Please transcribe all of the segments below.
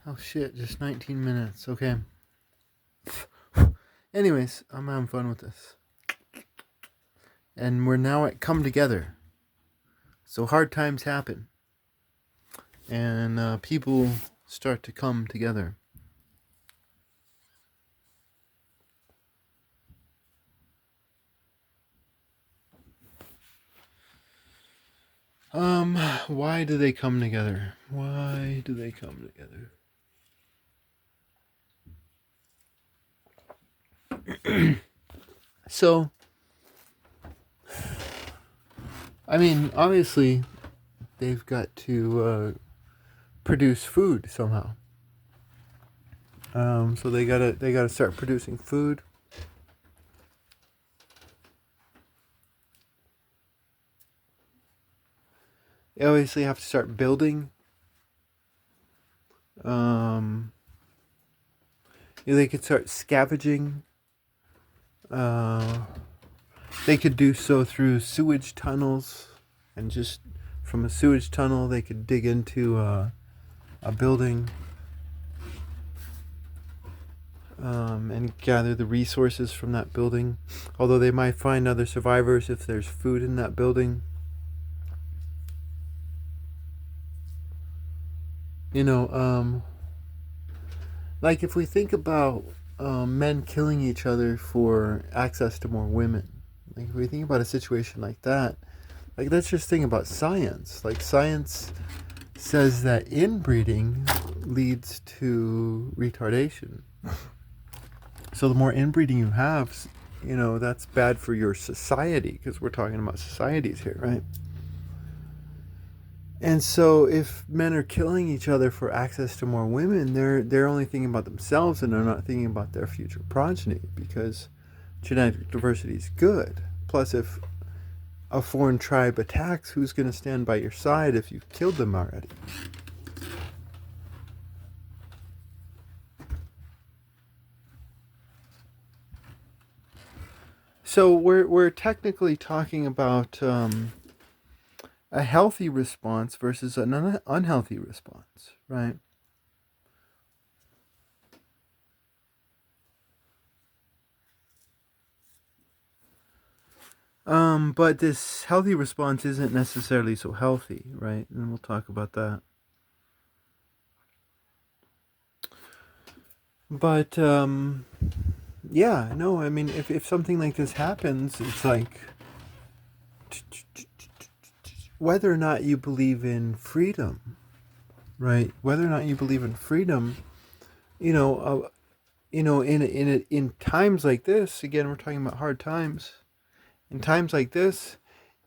Oh shit, just 19 minutes. Okay. Anyways, I'm having fun with this. And we're now at Come Together. So hard times happen. And people start to come together. Why do they come together? Why do they come together? So, I mean, obviously, they've got to produce food somehow. So they gotta start producing food. They obviously have to start building. Um, they could start scavenging. Uh, they could do so through sewage tunnels, and just from a sewage tunnel, they could dig into a building and gather the resources from that building. Although they might find other survivors if there's food in that building. You know, like if we think about men killing each other for access to more women, like if we think about a situation like let's just think about science. Like science says that inbreeding leads to retardation. So the more inbreeding you have, that's bad for your society because we're talking about societies here, right? And so if men are killing each other for access to more women, they're only thinking about themselves and they're not thinking about their future progeny because genetic diversity is good. Plus if a foreign tribe attacks, who's going to stand by your side if you've killed them already? So we're technically talking about a healthy response versus an unhealthy response, right? But this healthy response isn't necessarily so healthy, right? And we'll talk about that. But yeah, no, I mean, if something like this happens, it's like whether or not you believe in freedom, right? Whether or not you believe in freedom, you know, in times like this, again, we're talking about hard times. In times like this,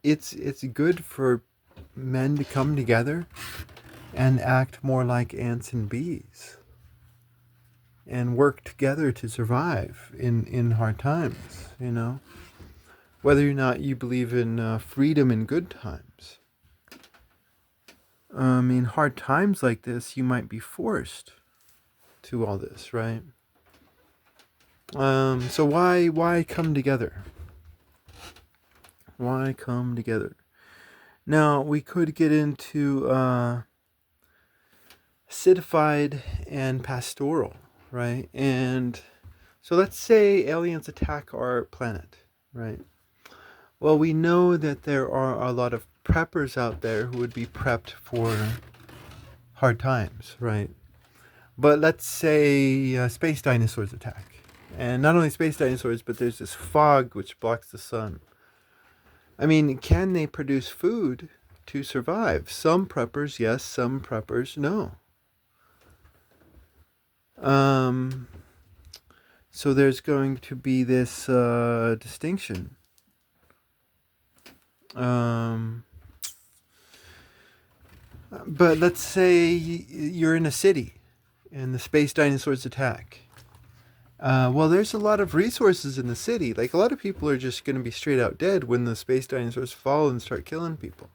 it's good for men to come together and act more like ants and bees and work together to survive in hard times, whether or not you believe in freedom in good times. In hard times like this, you might be forced to all this, right? So why come together? Why come together? Now we could get into citified and pastoral, right? And so let's say aliens attack our planet, right? Well, we know that there are a lot of preppers out there who would be prepped for hard times, right? But let's say space dinosaurs attack. And not only space dinosaurs, but there's this fog which blocks the sun. I mean, can they produce food to survive? Some preppers, yes. Some preppers, no. Um, so there's going to be this distinction. Um, but let's say you're in a city and the space dinosaurs attack. Well, there's a lot of resources in the city. Like, a lot of people are just going to be straight out dead when the space dinosaurs fall and start killing people.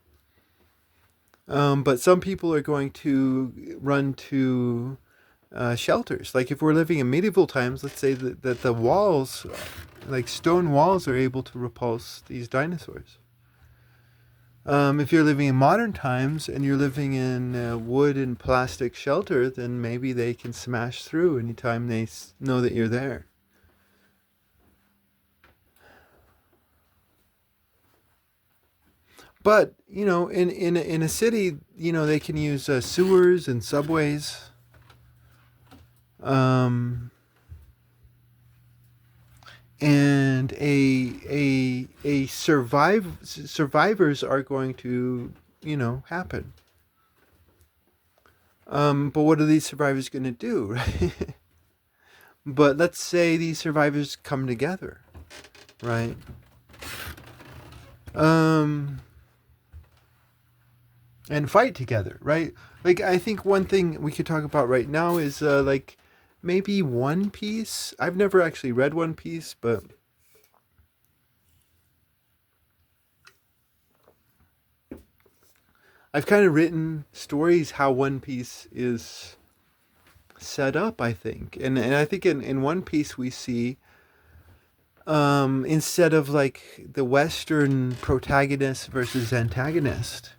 But some people are going to run to shelters. Like, if we're living in medieval times, let's say that the walls, like stone walls, are able to repulse these dinosaurs. If you're living in modern times and you're living in wood and plastic shelter, then maybe they can smash through anytime they know that you're there. But in a city, they can use sewers and subways. Um, and a survivors are going to happen. But what are these survivors going to do, right? But let's say these survivors come together, right? Um, and fight together, right? Like, I think one thing we could talk about right now is like maybe One Piece. I've never actually read One Piece, but I've kind of written stories how One Piece is set up, I think. And I think in One Piece we see, instead of like the Western protagonist versus antagonist,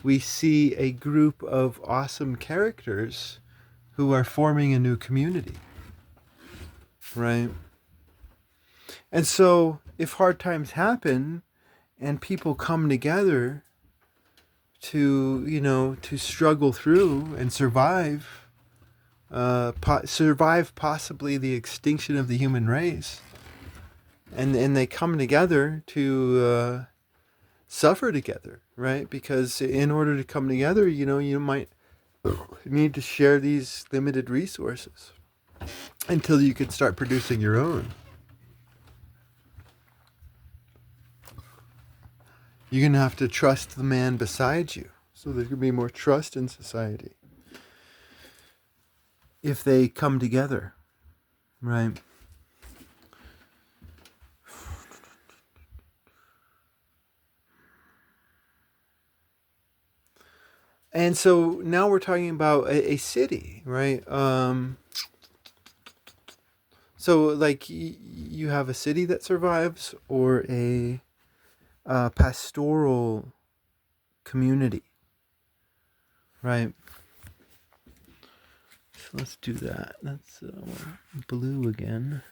we see a group of awesome characters who are forming a new community, right? And so if hard times happen and people come together to struggle through and survive, survive possibly the extinction of the human race, and they come together to suffer together, right? Because in order to come together, you might need to share these limited resources until you can start producing your own. You're going to have to trust the man beside you. So there can be more trust in society if they come together, right? And so now we're talking about a city, right? So like you have a city that survives, or a pastoral community, right? So let's do that. That's blue again.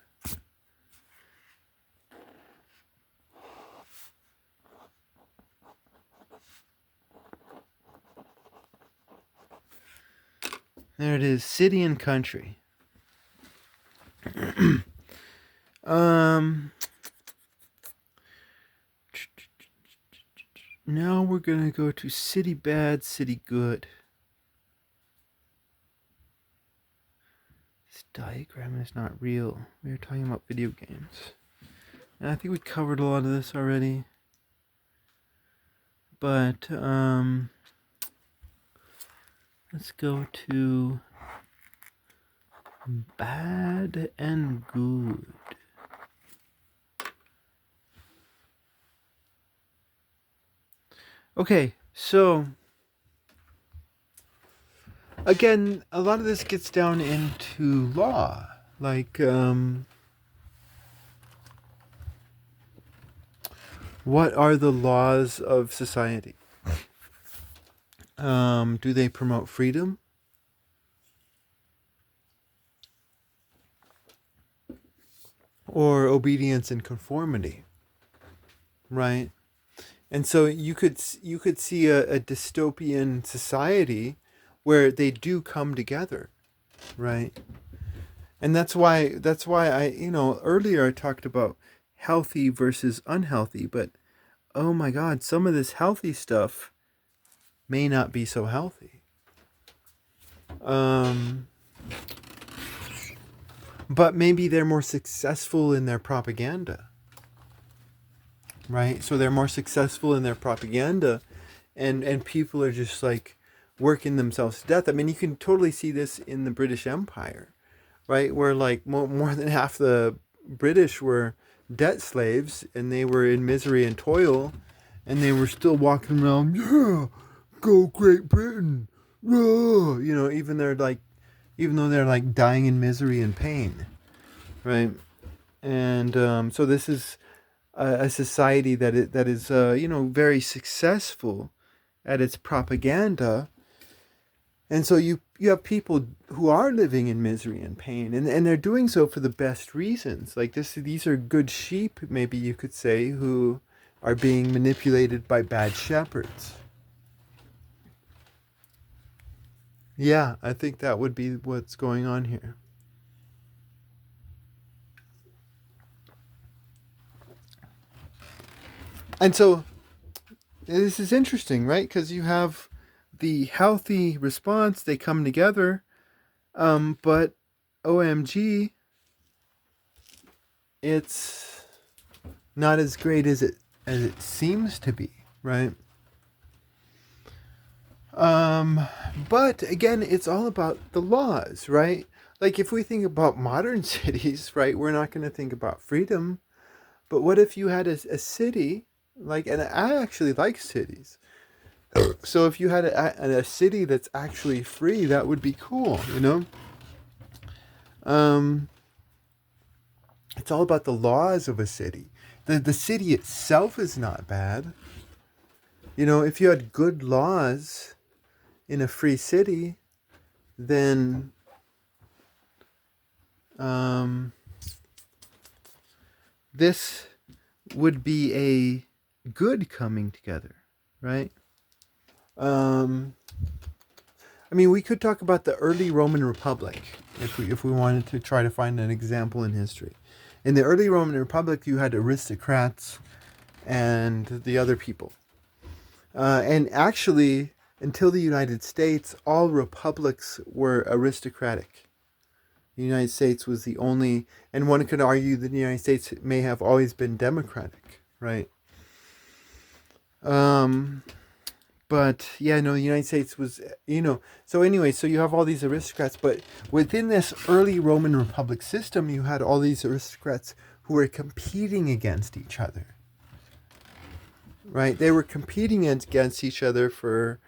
There it is, city and country. Now we're gonna go to city bad, city good. This diagram is not real. We were talking about video games. And I think we covered a lot of this already. But let's go to bad and good. Okay, so again, a lot of this gets down into law. Like, what are the laws of society? Do they promote freedom? Or obedience and conformity? Right? And so you could see a dystopian society where they do come together, right? And that's why I earlier I talked about healthy versus unhealthy, but oh my god, some of this healthy stuff may not be so healthy. But maybe they're more successful in their propaganda, right? So they're more successful in their propaganda, and people are just like working themselves to death. I mean, you can totally see this in the British Empire, right? Where like more than half the British were debt slaves, and they were in misery and toil, and they were still walking around, yeah, go Great Britain, yeah, even though they're like dying in misery and pain, right? And so this is a society that is very successful at its propaganda. And so you have people who are living in misery and pain, and they're doing so for the best reasons. Like these are good sheep, maybe you could say, who are being manipulated by bad shepherds. Yeah, I think that would be what's going on here. And so this is interesting, right? Because you have the healthy response, they come together, but OMG, it's not as great as it seems to be, right? But again, it's all about the laws, right? Like if we think about modern cities, right, we're not going to think about freedom. But what if you had a city, like, and I actually like cities. So if you had a city that's actually free, that would be cool, you know? Um, it's all about the laws of a city. The city itself is not bad. You know, if you had good laws in a free city, then um, this would be a good coming together, right? Um, I mean, we could talk about the early Roman Republic if we wanted to try to find an example in history. In the early Roman Republic, you had aristocrats and the other people, and actually, until the United States, all republics were aristocratic. The United States was the only, and one could argue that the United States may have always been democratic, right? Um, but yeah, no, the United States was, So anyway, so you have all these aristocrats, but within this early Roman Republic system, you had all these aristocrats who were competing against each other, right? They were competing against each other for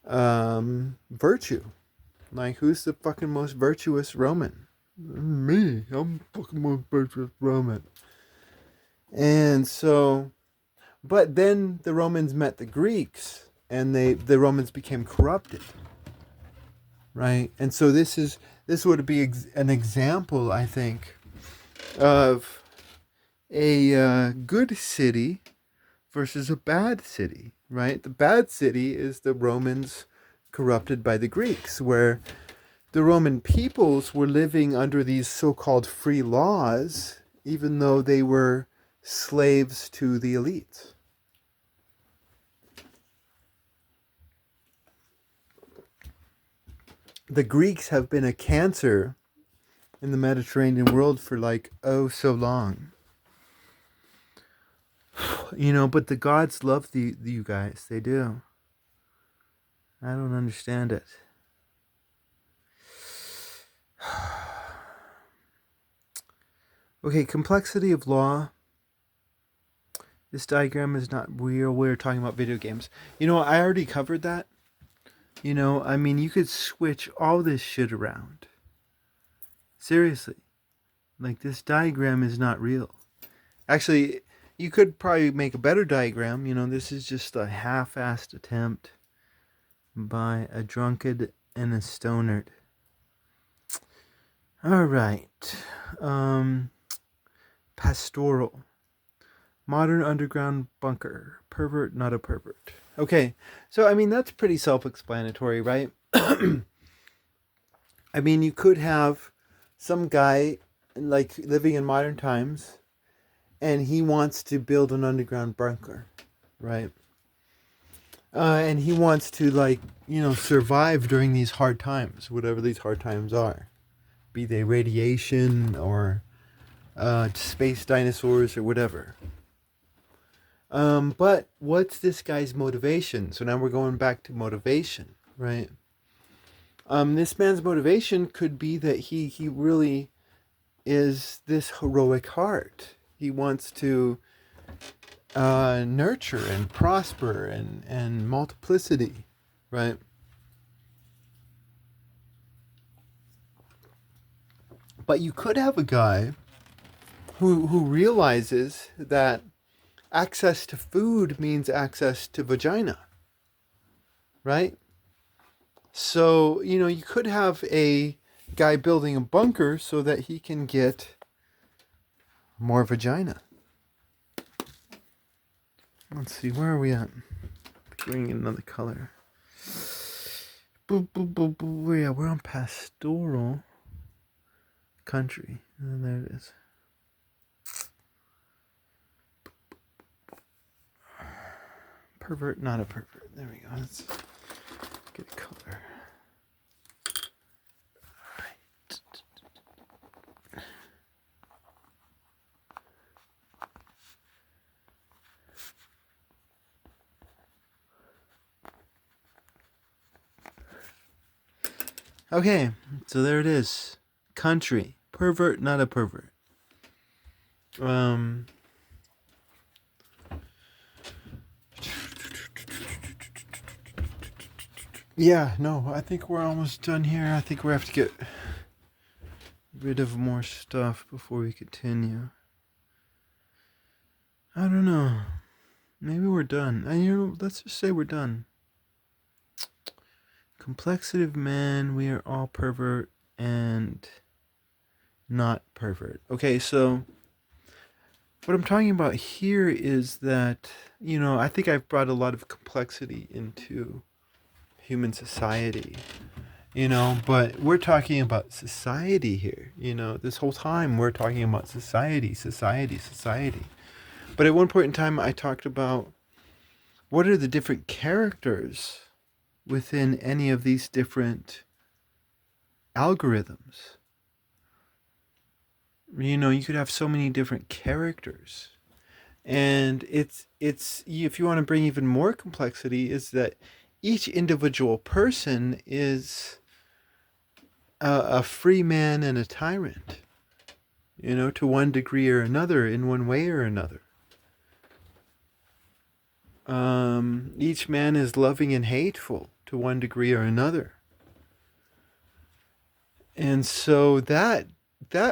virtue. Like, who's the fucking most virtuous Roman? Me. I'm fucking most virtuous Roman. And so, but then the Romans met the Greeks, and the Romans became corrupted, right? And so this would be an example, I think, of a good city versus a bad city, right? The bad city is the Romans corrupted by the Greeks, where the Roman peoples were living under these so-called free laws, even though they were slaves to the elite. The Greeks have been a cancer in the Mediterranean world for like oh so long. But the gods love you guys. They do. I don't understand it. Okay, complexity of law. This diagram is not real. We're talking about video games. I already covered that. I mean, you could switch all this shit around. Seriously. Like, this diagram is not real. Actually, you could probably make a better diagram. This is just a half-assed attempt by a drunkard and a stonard. All right. Pastoral. Modern underground bunker. Pervert, not a pervert. Okay, so I mean, that's pretty self-explanatory, right? I mean, you could have some guy like living in modern times, and he wants to build an underground bunker, right? And he wants to survive during these hard times, whatever these hard times are, be they radiation or space dinosaurs or whatever. But what's this guy's motivation? So now we're going back to motivation, right? This man's motivation could be that he really is this heroic heart. He wants to nurture and prosper and multiplicity, right? But you could have a guy who realizes that access to food means access to vagina, right? So, you could have a guy building a bunker so that he can get more vagina. Let's see, where are we at? Bring in another color. Boop, boop, boop, boop. Yeah, we're on pastoral country. And there it is. Pervert, not a pervert. There we go. Let's get a color. Okay, so there it is. Country. Pervert, not a pervert. Yeah, no, I think we're almost done here. I think we have to get rid of more stuff before we continue. I don't know. Maybe we're done. And let's just say we're done. Complexity of man, we are all pervert and not pervert. Okay, so what I'm talking about here is that, I think I've brought a lot of complexity into human society, but we're talking about society here. This whole time we're talking about society. But at one point in time, I talked about what are the different characters within any of these different algorithms. You could have so many different characters. And it's if you want to bring even more complexity, is that each individual person is a free man and a tyrant, to one degree or another, in one way or another. Each man is loving and hateful to one degree or another. And so that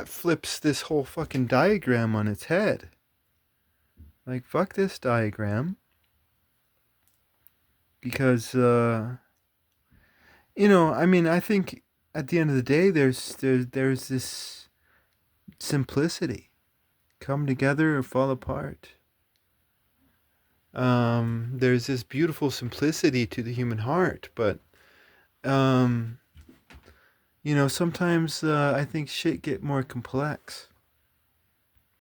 flips this whole fucking diagram on its head. Like, fuck this diagram. Because, I think at the end of the day, there's this simplicity. Come together or fall apart. There's this beautiful simplicity to the human heart, but, sometimes I think shit get more complex.